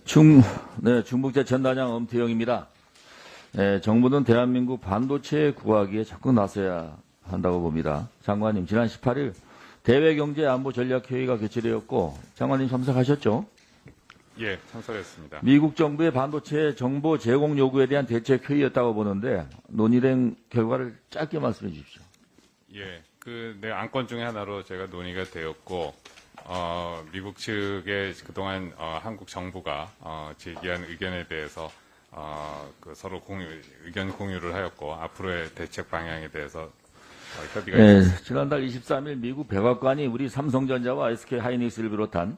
중북제 전단장 엄태영입니다. 정부는 대한민국 반도체 구하기에 적극 나서야 한다고 봅니다. 장관님, 지난 18일 대외경제안보전략회의가 개최되었고 장관님 참석하셨죠? 예, 참석했습니다. 미국 정부의 반도체 정보 제공 요구에 대한 대책회의였다고 보는데 논의된 결과를 짧게 말씀해 주십시오. 예, 내 안건 중에 하나로 제가 논의가 되었고, 미국 측의 그동안 한국 정부가 제기한 의견에 대해서 서로 의견 공유를 하였고, 앞으로의 대책 방향에 대해서 협의가 있었습니다. 지난달 23일 미국 백악관이 우리 삼성전자와 SK 하이닉스를 비롯한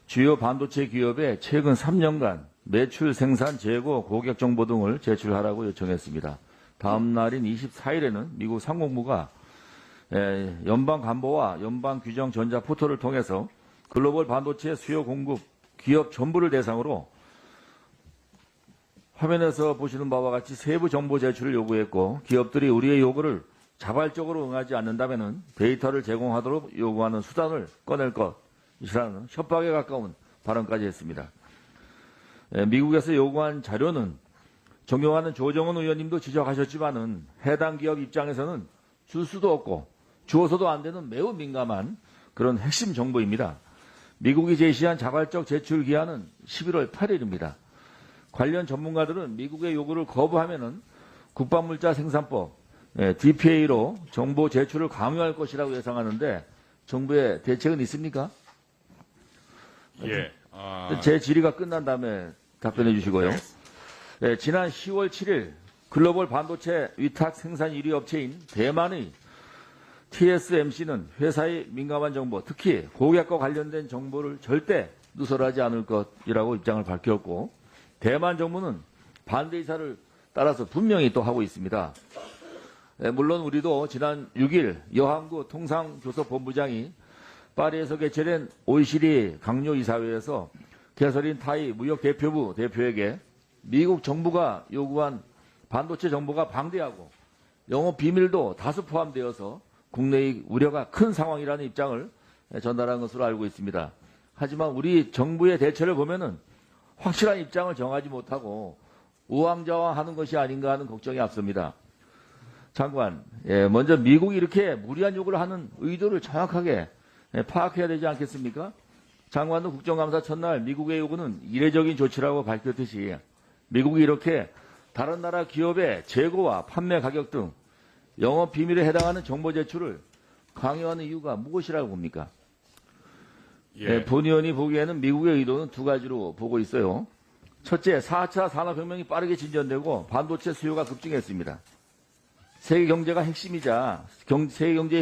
주요 반도체 기업에 최근 3년간 매출, 생산, 재고, 고객 정보 등을 제출하라고 요청했습니다. 다음 날인 24일에는 미국 상공부가 연방관보와 연방규정전자 포털을 통해서 글로벌 반도체 수요 공급 기업 전부를 대상으로 화면에서 보시는 바와 같이 세부 정보 제출을 요구했고, 기업들이 우리의 요구를 자발적으로 응하지 않는다면 데이터를 제공하도록 요구하는 수단을 꺼낼 것이라는 협박에 가까운 발언까지 했습니다. 미국에서 요구한 자료는 존경하는 조정은 의원님도 지적하셨지만은 해당 기업 입장에서는 줄 수도 없고 주어서도 안 되는 매우 민감한 그런 핵심 정보입니다. 미국이 제시한 자발적 제출 기한은 11월 8일입니다. 관련 전문가들은 미국의 요구를 거부하면은 국방물자 생산법 DPA로 정보 제출을 강요할 것이라고 예상하는데 정부의 대책은 있습니까? 예. 제 질의가 끝난 다음에 답변해 주시고요. 지난 10월 7일 글로벌 반도체 위탁 생산 1위 업체인 대만의 TSMC는 회사의 민감한 정보, 특히 고객과 관련된 정보를 절대 누설하지 않을 것이라고 입장을 밝혔고, 대만 정부는 반대 의사를 따라서 분명히 또 하고 있습니다. 물론 우리도 지난 6일 여항구 통상교섭본부장이 파리에서 개최된 OECD 강요이사회에서 개설인 타이 무역대표부 대표에게 미국 정부가 요구한 반도체 정보가 방대하고 영업 비밀도 다수 포함되어서 국내의 우려가 큰 상황이라는 입장을 전달한 것으로 알고 있습니다. 하지만 우리 정부의 대처를 보면은 확실한 입장을 정하지 못하고 우왕좌왕하는 것이 아닌가 하는 걱정이 앞섭니다. 장관, 먼저 미국이 이렇게 무리한 요구를 하는 의도를 정확하게 파악해야 되지 않겠습니까? 장관도 국정감사 첫날 미국의 요구는 이례적인 조치라고 밝혔듯이 미국이 이렇게 다른 나라 기업의 재고와 판매 가격 등 영업 비밀에 해당하는 정보 제출을 강요하는 이유가 무엇이라고 봅니까? 본 의원이 보기에는 미국의 의도는 두 가지로 보고 있어요. 첫째, 4차 산업혁명이 빠르게 진전되고 반도체 수요가 급증했습니다. 세계 경제의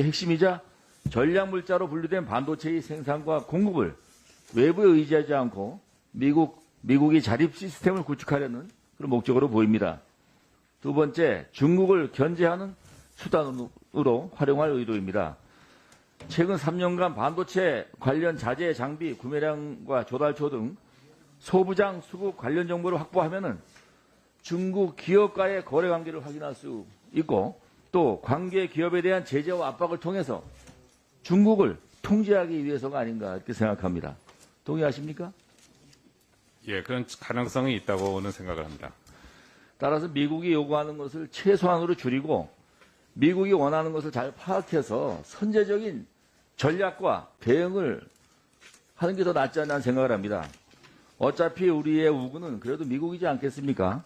핵심이자 전략물자로 분류된 반도체의 생산과 공급을 외부에 의지하지 않고 미국이 자립 시스템을 구축하려는 그런 목적으로 보입니다. 두 번째, 중국을 견제하는 수단으로 활용할 의도입니다. 최근 3년간 반도체 관련 자재 장비 구매량과 조달처 등 소부장 수급 관련 정보를 확보하면은 중국 기업과의 거래 관계를 확인할 수 있고, 또 관계 기업에 대한 제재와 압박을 통해서 중국을 통제하기 위해서가 아닌가 이렇게 생각합니다. 동의하십니까? 예, 그런 가능성이 있다고는 생각을 합니다. 따라서 미국이 요구하는 것을 최소한으로 줄이고 미국이 원하는 것을 잘 파악해서 선제적인 전략과 대응을 하는 게 더 낫지 않나 생각을 합니다. 어차피 우리의 우군은 그래도 미국이지 않겠습니까?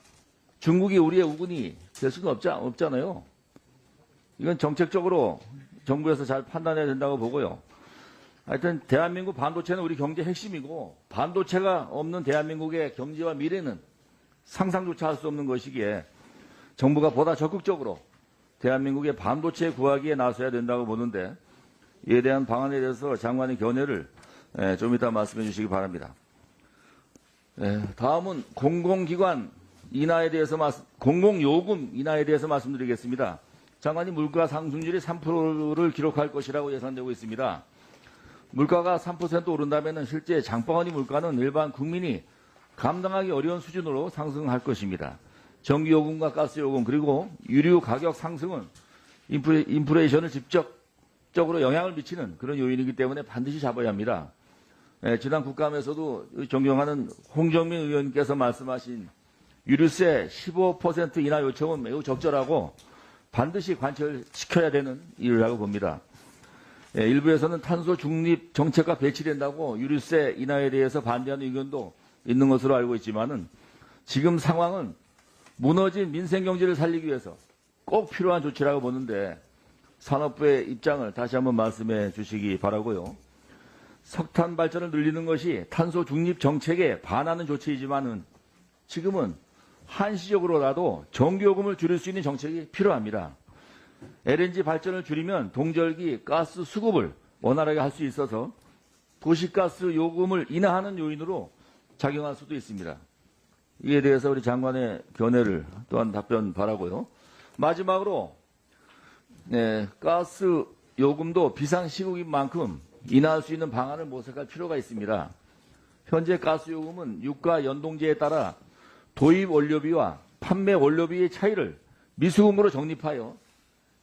중국이 우리의 우군이 될 수는 없잖아요. 이건 정책적으로 정부에서 잘 판단해야 된다고 보고요. 하여튼 대한민국 반도체는 우리 경제 핵심이고 반도체가 없는 대한민국의 경제와 미래는 상상조차 할 수 없는 것이기에 정부가 보다 적극적으로 대한민국의 반도체 구하기에 나서야 된다고 보는데, 이에 대한 방안에 대해서 장관의 견해를 좀 이따 말씀해 주시기 바랍니다. 다음은 공공요금 인하에 대해서 말씀드리겠습니다. 장관이 물가 상승률이 3%를 기록할 것이라고 예상되고 있습니다. 물가가 3% 오른다면 실제 장바구니 물가는 일반 국민이 감당하기 어려운 수준으로 상승할 것입니다. 전기요금과 가스요금 그리고 유류 가격 상승은 인플레이션을 직접적으로 영향을 미치는 그런 요인이기 때문에 반드시 잡아야 합니다. 지난 국감에서도 존경하는 홍정민 의원께서 말씀하신 유류세 15% 인하 요청은 매우 적절하고 반드시 관철시켜야 되는 일이라고 봅니다. 일부에서는 탄소 중립 정책가 배치된다고 유류세 인하에 대해서 반대하는 의견도 있는 것으로 알고 있지만은 지금 상황은 무너진 민생 경제를 살리기 위해서 꼭 필요한 조치라고 보는데 산업부의 입장을 다시 한번 말씀해 주시기 바라고요. 석탄 발전을 늘리는 것이 탄소 중립 정책에 반하는 조치이지만은 지금은 한시적으로라도 전기요금을 줄일 수 있는 정책이 필요합니다. LNG 발전을 줄이면 동절기 가스 수급을 원활하게 할 수 있어서 도시가스 요금을 인하하는 요인으로 작용할 수도 있습니다. 이에 대해서 우리 장관의 견해를 또한 답변 바라고요. 마지막으로 가스 요금도 비상시국인 만큼 인하할 수 있는 방안을 모색할 필요가 있습니다. 현재 가스 요금은 유가 연동제에 따라 도입 원료비와 판매 원료비의 차이를 미수금으로 적립하여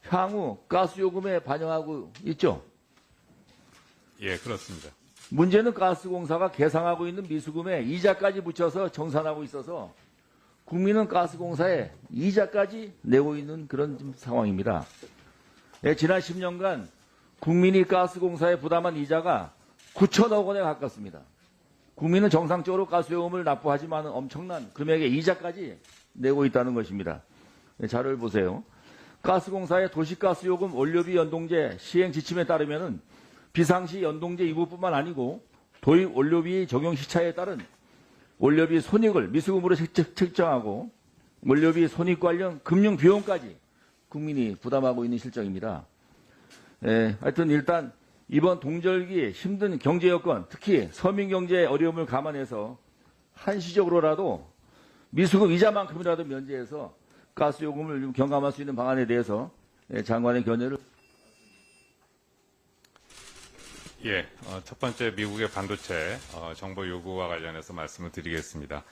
향후 가스 요금에 반영하고 있죠. 예, 그렇습니다. 문제는 가스공사가 계상하고 있는 미수금에 이자까지 붙여서 정산하고 있어서 국민은 가스공사에 이자까지 내고 있는 그런 상황입니다. 지난 10년간 국민이 가스공사에 부담한 이자가 9천억 원에 가깝습니다. 국민은 정상적으로 가스요금을 납부하지만 엄청난 금액의 이자까지 내고 있다는 것입니다. 자료를 보세요. 가스공사의 도시가스요금 원료비 연동제 시행 지침에 따르면 비상시 연동제 이부뿐만 아니고 도입 원료비 적용 시차에 따른 원료비 손익을 미수금으로 책정하고 원료비 손익 관련 금융 비용까지 국민이 부담하고 있는 실정입니다. 하여튼 일단 이번 동절기 힘든 경제 여건, 특히 서민 경제의 어려움을 감안해서 한시적으로라도 미수금 이자만큼이라도 면제해서 가스 요금을 좀 경감할 수 있는 방안에 대해서 장관의 견해를. 예, 첫 번째 미국의 반도체 정보 요구와 관련해서 말씀을 드리겠습니다.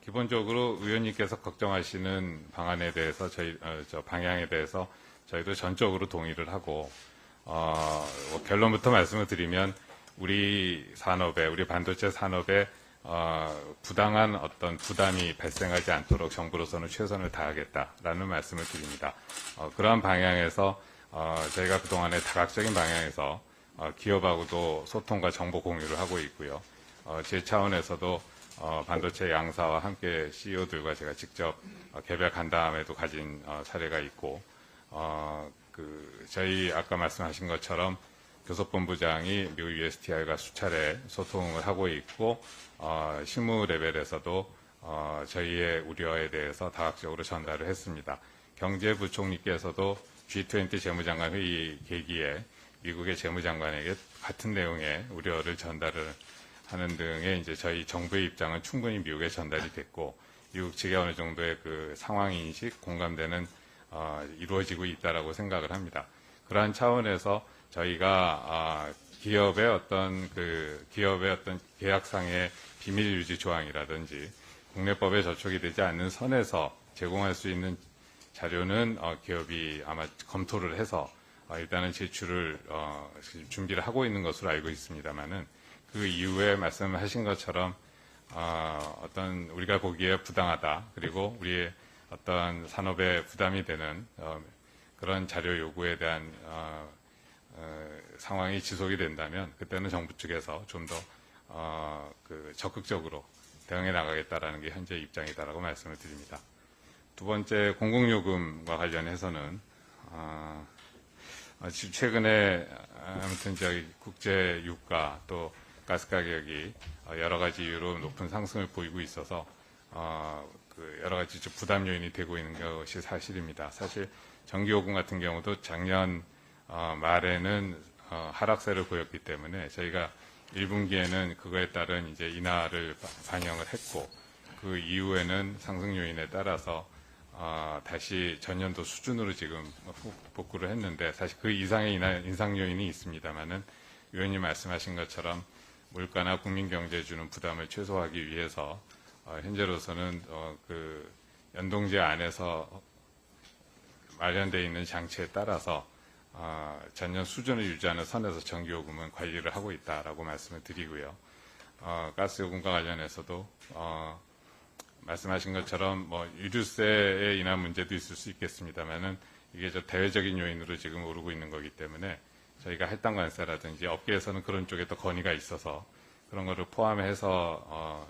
기본적으로 의원님께서 걱정하시는 방안에 대해서 저 방향에 대해서 저희도 전적으로 동의를 하고 결론부터 말씀을 드리면 우리 산업에 우리 반도체 산업에 부당한 어떤 부담이 발생하지 않도록 정부로서는 최선을 다하겠다라는 말씀을 드립니다. 그러한 방향에서 저희가 그동안의 다각적인 방향에서 기업하고도 소통과 정보 공유를 하고 있고요. 제 차원에서도 반도체 양사와 함께 CEO들과 제가 직접 개별 간담회도 가진 사례가 있고 저희 아까 말씀하신 것처럼 교섭본부장이 미국 USTR과 수차례 소통을 하고 있고 실무 레벨에서도 저희의 우려에 대해서 다각적으로 전달을 했습니다. 경제부총리께서도 G20 재무장관 회의 계기에 미국의 재무장관에게 같은 내용의 우려를 전달을 하는 등의 이제 저희 정부의 입장은 충분히 미국에 전달이 됐고 미국 측의 어느 정도의 그 상황 인식, 공감대는 이루어지고 있다라고 생각을 합니다. 그러한 차원에서 저희가 기업의 어떤 계약상의 비밀 유지 조항이라든지 국내법에 저촉이 되지 않는 선에서 제공할 수 있는 자료는 기업이 아마 검토를 해서 일단은 제출을 준비를 하고 있는 것으로 알고 있습니다만은 그 이후에 말씀하신 것처럼 어떤 우리가 보기에 부당하다 그리고 우리의 어떤 산업에 부담이 되는 그런 자료 요구에 대한 상황이 지속이 된다면 그때는 정부 측에서 좀 더 적극적으로 대응해 나가겠다라는 게 현재 입장이다라고 말씀을 드립니다. 두 번째 공공요금과 관련해서는 최근에 아무튼 저희 국제 유가 또 가스 가격이 여러 가지 이유로 높은 상승을 보이고 있어서 여러 가지 부담 요인이 되고 있는 것이 사실입니다. 사실 전기요금 같은 경우도 작년 말에는 하락세를 보였기 때문에 저희가 1분기에는 그거에 따른 이제 인하를 반영을 했고 그 이후에는 상승 요인에 따라서 다시 전년도 수준으로 지금 복구를 했는데 사실 그 이상의 인상 요인이 있습니다만은 의원님 말씀하신 것처럼 물가나 국민 경제에 주는 부담을 최소화하기 위해서 현재로서는 그 연동제 안에서 마련되어 있는 장치에 따라서 전년 수준을 유지하는 선에서 전기요금은 관리를 하고 있다라고 말씀을 드리고요. 가스요금과 관련해서도 말씀하신 것처럼 뭐 유류세에 인한 문제도 있을 수 있겠습니다만은 이게 대외적인 요인으로 지금 오르고 있는 거기 때문에 저희가 할당관세라든지 업계에서는 그런 쪽에 또 건의가 있어서 그런 거를 포함해서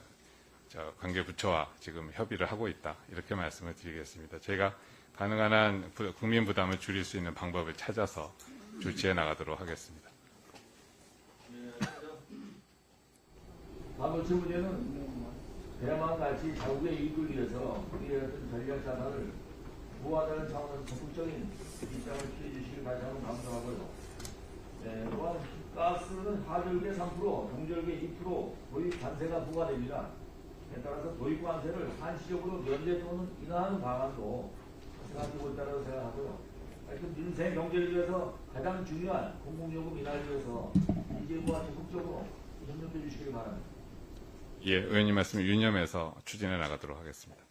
관계 부처와 지금 협의를 하고 있다 이렇게 말씀을 드리겠습니다. 저희가 가능한 한 국민 부담을 줄일 수 있는 방법을 찾아서 조치해 나가도록 하겠습니다. 반도체 문제는 대만같이 자국의 이익을 위해서 우리의 어떤 전략 자산을 보완하는 차원에서 적극적인 입장을 취해 주시길 다시 한번 강조하고요. 또한 가스는 하절기에 3%, 동절기에 2% 도입 관세가 부과됩니다. 따라서 도입 관세를 한시적으로 면제 또는 인하하는 방안도 생각하고 있다고 생각하고요. 하여튼 민생 경제를 위해서 가장 중요한 공공요금 인하를 위해서 이 정부와 적극적으로 협력해 주시길 바랍니다. 예, 의원님 말씀 유념해서 추진해 나가도록 하겠습니다.